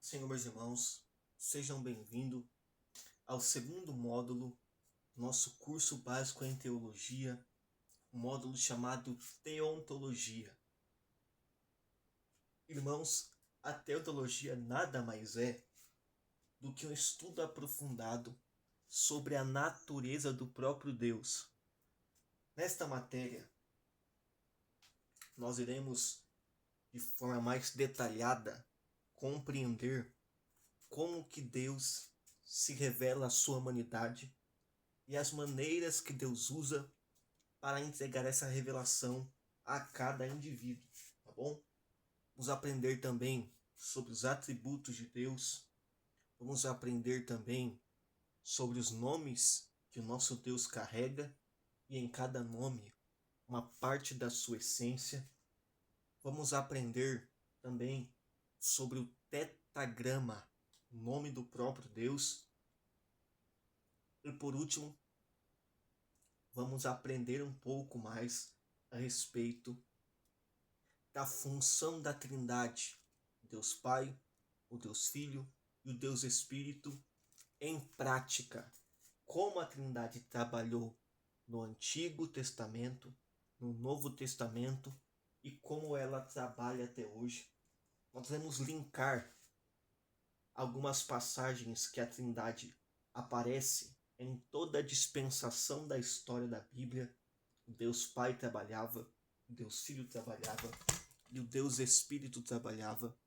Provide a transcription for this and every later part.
Senhor, meus irmãos, sejam bem-vindos ao segundo módulo do nosso curso básico em teologia, um módulo chamado Teontologia. Irmãos, a teontologia nada mais é do que um estudo aprofundado sobre a natureza do próprio Deus. Nesta matéria, nós iremos, de forma mais detalhada, compreender como que Deus se revela à sua humanidade e as maneiras que Deus usa para entregar essa revelação a cada indivíduo, tá bom? Vamos aprender também sobre os atributos de Deus, vamos aprender também sobre os nomes que o nosso Deus carrega e em cada nome uma parte da sua essência. Vamos aprender também sobre o tetagrama, o nome do próprio Deus. E por último, vamos aprender um pouco mais a respeito da função da Trindade, Deus Pai, o Deus Filho e o Deus Espírito em prática. Como a Trindade trabalhou no Antigo Testamento, no Novo Testamento e como ela trabalha até hoje. Nós vamos linkar algumas passagens que a Trindade aparece em toda a dispensação da história da Bíblia. O Deus Pai trabalhava, o Deus Filho trabalhava e o Deus Espírito trabalhava.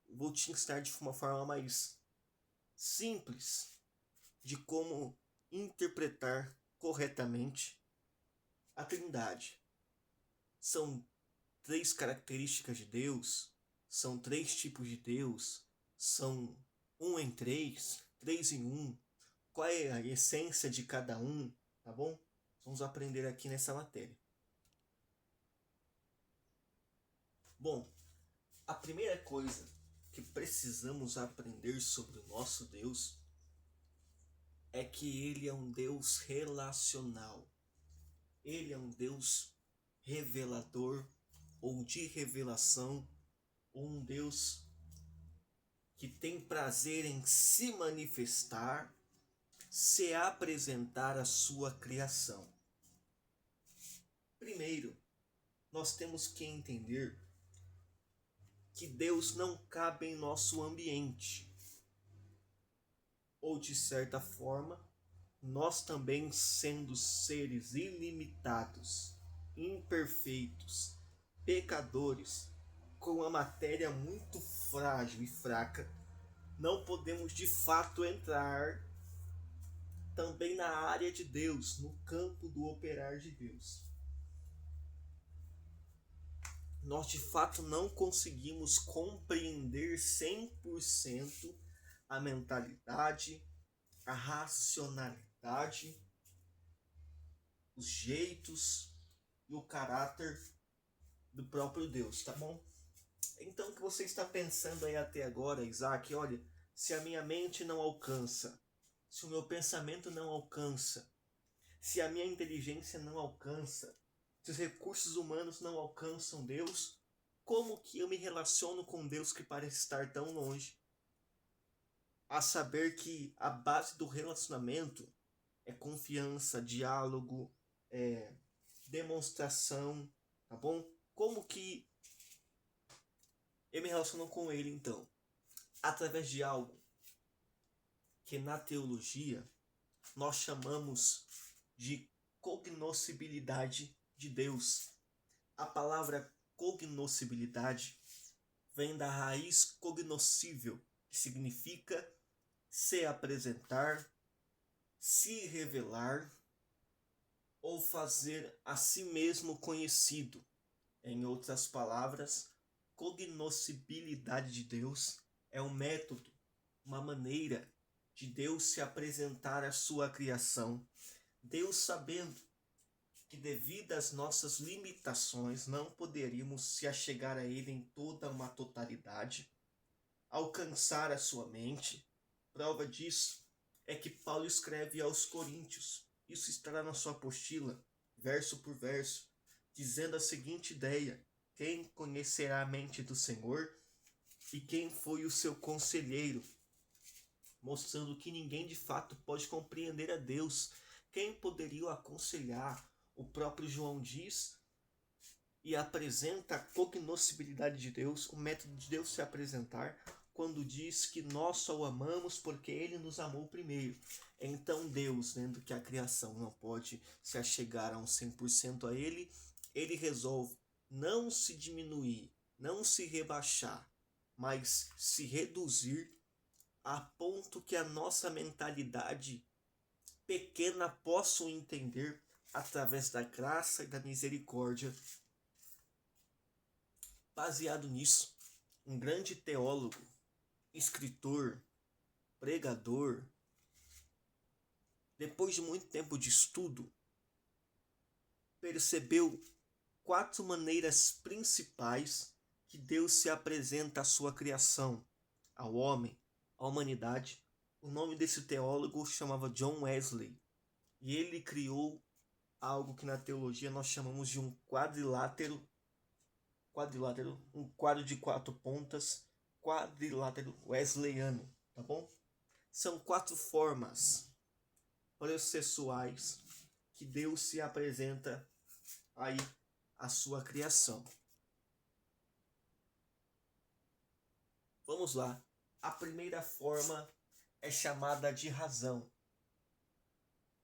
Vou te ensinar de uma forma mais simples de como interpretar corretamente a Trindade. São 3 características de Deus, são 3 tipos de Deus, são 1 em 3, 3 em 1. Qual é a essência de cada um, tá bom? Vamos aprender aqui nessa matéria. Bom, a primeira coisa que precisamos aprender sobre o nosso Deus é que ele é um Deus relacional. Ele é um Deus revelador ou de revelação, ou um Deus que tem prazer em se manifestar, se apresentar à sua criação. Primeiro, nós temos que entender que Deus não cabe em nosso ambiente. Ou de certa forma, nós também sendo seres ilimitados, imperfeitos, pecadores, com uma matéria muito frágil e fraca, não podemos de fato entrar também na área de Deus, no campo do operar de Deus. Nós de fato não conseguimos compreender 100% a mentalidade, a racionalidade, os jeitos e o caráter do próprio Deus, tá bom? Então o que você está pensando aí até agora, Isaac, olha, se a minha mente não alcança, se o meu pensamento não alcança, se a minha inteligência não alcança, se os recursos humanos não alcançam Deus, como que eu me relaciono com Deus que parece estar tão longe? A saber que a base do relacionamento é confiança, diálogo, demonstração, tá bom? Como que eu me relaciono com ele então? Através de algo que na teologia nós chamamos de cognoscibilidade de Deus. A palavra cognoscibilidade vem da raiz cognoscível, que significa se apresentar, se revelar ou fazer a si mesmo conhecido. Em outras palavras, cognoscibilidade de Deus é um método, uma maneira de Deus se apresentar à sua criação. Deus, sabendo que devido às nossas limitações não poderíamos se achegar a Ele em toda uma totalidade, alcançar a sua mente. Prova disso é que Paulo escreve aos Coríntios, isso estará na sua apostila, verso por verso, dizendo a seguinte ideia: quem conhecerá a mente do Senhor? e quem foi o seu conselheiro, mostrando que ninguém de fato pode compreender a Deus. Quem poderia o aconselhar? O próprio João diz e apresenta a cognoscibilidade de Deus, o método de Deus se apresentar, quando diz que nós só o amamos porque ele nos amou primeiro. Então Deus, vendo que a criação não pode se achegar a um 100% a ele, ele resolve não se diminuir, não se rebaixar, mas se reduzir a ponto que a nossa mentalidade pequena possa entender através da graça e da misericórdia. Baseado nisso, um grande teólogo, escritor, pregador, depois de muito tempo de estudo, percebeu 4 maneiras principais que Deus se apresenta à sua criação, ao homem, à humanidade. O nome desse teólogo chamava John Wesley, e ele criou algo que na teologia nós chamamos de um quadrilátero, um quadro de 4 pontas, quadrilátero wesleyano, tá bom? São 4 formas processuais que Deus se apresenta aí à sua criação. Vamos lá. A primeira forma é chamada de razão.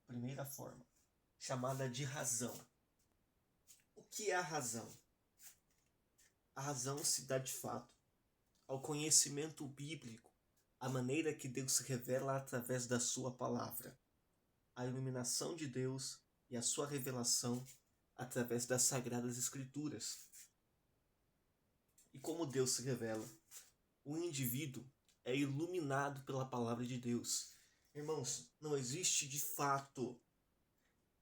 Primeira forma, chamada de razão. O que é a razão? A razão se dá de fato ao conhecimento bíblico, a maneira que Deus se revela através da sua palavra, a iluminação de Deus e a sua revelação através das Sagradas Escrituras. E como Deus se revela? O indivíduo é iluminado pela palavra de Deus. Irmãos, não existe de fato,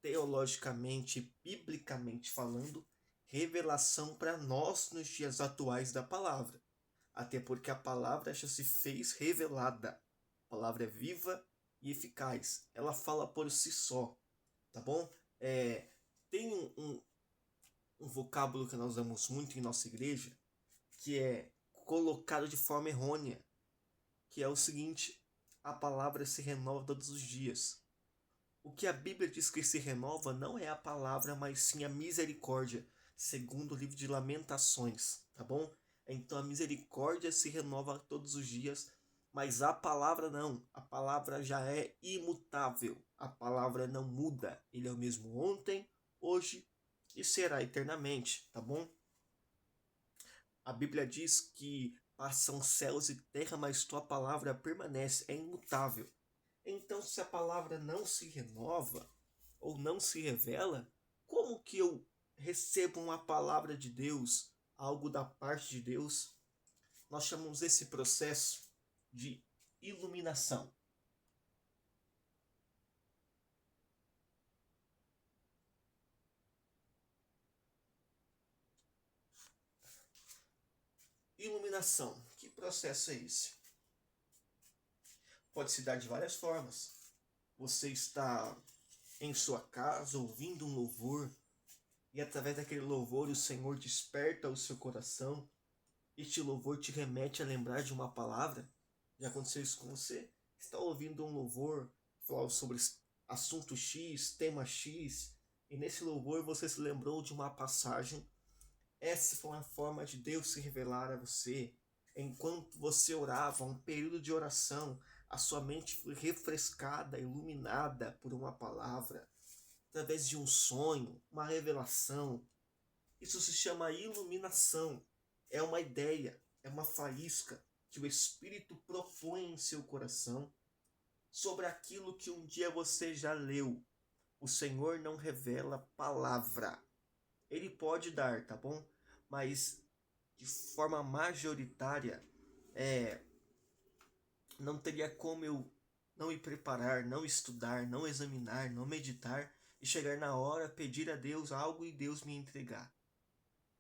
teologicamente, biblicamente falando, revelação para nós nos dias atuais da palavra. Até porque a palavra já se fez revelada. A palavra é viva e eficaz. Ela fala por si só, tá bom? Tem um vocábulo que nós usamos muito em nossa igreja, que é colocado de forma errônea, que é o seguinte: a palavra se renova todos os dias. O que a Bíblia diz que se renova não é a palavra, mas sim a misericórdia, segundo o livro de Lamentações, tá bom? Então a misericórdia se renova todos os dias, mas a palavra não. A palavra já é imutável. A palavra não muda. Ele é o mesmo ontem, hoje e será eternamente, tá bom? A Bíblia diz que passam céus e terra, mas tua palavra permanece, é imutável. Então, se a palavra não se renova ou não se revela, como que eu recebo uma palavra de Deus, algo da parte de Deus? Nós chamamos esse processo de iluminação. Iluminação, que processo é esse? Pode se dar de várias formas. Você está em sua casa ouvindo um louvor e através daquele louvor o Senhor desperta o seu coração. Este louvor te remete a lembrar de uma palavra. Já aconteceu isso com você? Está ouvindo um louvor falar sobre assunto X, tema X, e nesse louvor você se lembrou de uma passagem. Essa foi uma forma de Deus se revelar a você. Enquanto você orava, um período de oração, a sua mente foi refrescada, iluminada por uma palavra, através de um sonho, uma revelação. Isso se chama iluminação. É uma ideia, é uma faísca que o Espírito propõe em seu coração sobre aquilo que um dia você já leu. O Senhor não revela palavra. Ele pode dar, tá bom? Mas de forma majoritária, não teria como eu não me preparar, não estudar, não examinar, não meditar e chegar na hora, pedir a Deus algo e Deus me entregar.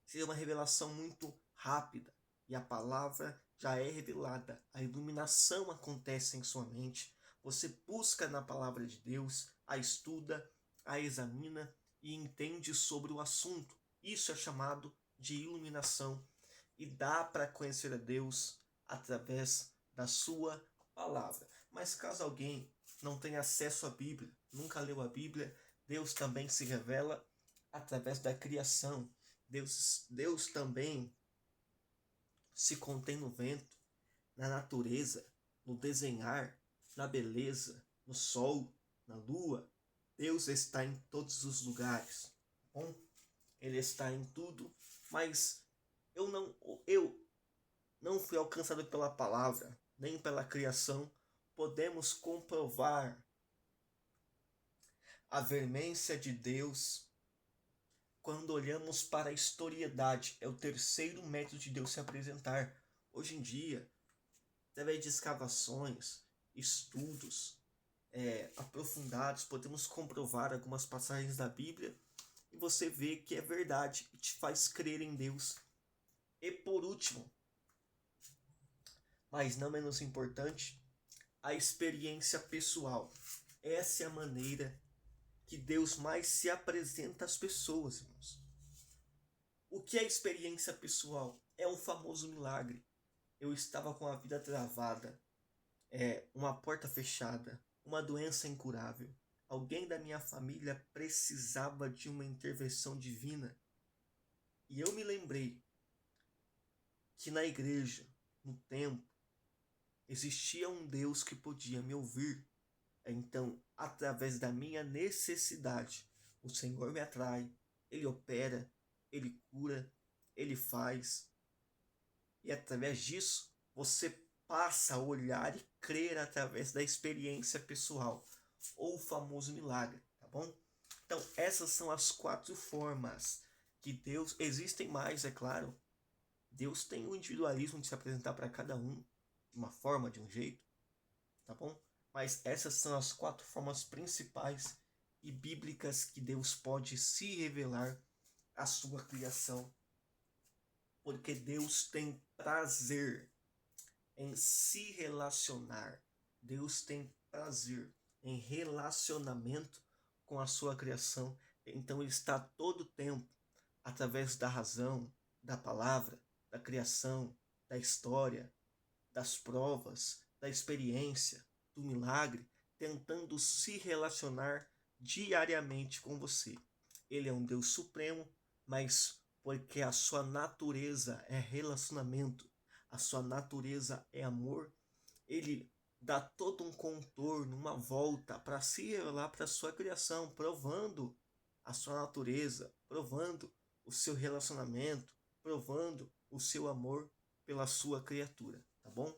Seria uma revelação muito rápida e a palavra já é revelada. A iluminação acontece em sua mente. Você busca na palavra de Deus, a estuda, a examina e entende sobre o assunto. Isso é chamado de iluminação e dá para conhecer a Deus através da sua palavra. Mas caso alguém não tenha acesso à Bíblia, nunca leu a Bíblia, Deus também se revela através da criação. Deus também se contém no vento, na natureza, no desenhar, na beleza, no sol, na lua. Deus está em todos os lugares. Bom, Ele está em tudo, mas eu não fui alcançado pela palavra, nem pela criação. Podemos comprovar a veemência de Deus quando olhamos para a historiedade. É o terceiro método de Deus se apresentar. Hoje em dia, através de escavações, estudos aprofundados, podemos comprovar algumas passagens da Bíblia e você vê que é verdade e te faz crer em Deus. E por último, mas não menos importante, a experiência pessoal. Essa é a maneira que Deus mais se apresenta às pessoas, irmãos. O que é experiência pessoal? É um famoso milagre. Eu estava com a vida travada, uma porta fechada, uma doença incurável. Alguém da minha família precisava de uma intervenção divina. E eu me lembrei que na igreja, no templo, existia um Deus que podia me ouvir. Então, através da minha necessidade, o Senhor me atrai, Ele opera, Ele cura, Ele faz. E através disso, você passa a olhar e crer através da experiência pessoal, ou o famoso milagre, tá bom? Então, essas são as 4 formas que Deus... Existem mais, é claro. Deus tem o individualismo de se apresentar para cada um, de uma forma, de um jeito, tá bom? Mas essas são as 4 formas principais e bíblicas que Deus pode se revelar à sua criação. Porque Deus tem prazer em se relacionar. Deus tem prazer em relacionamento com a sua criação. Então Ele está todo o tempo, através da razão, da palavra, da criação, da história, das provas, da experiência, do milagre, tentando se relacionar diariamente com você. Ele é um Deus supremo, mas porque a sua natureza é relacionamento, a sua natureza é amor, ele dá todo um contorno, uma volta para se revelar para a sua criação, provando a sua natureza, provando o seu relacionamento, provando o seu amor pela sua criatura, tá bom?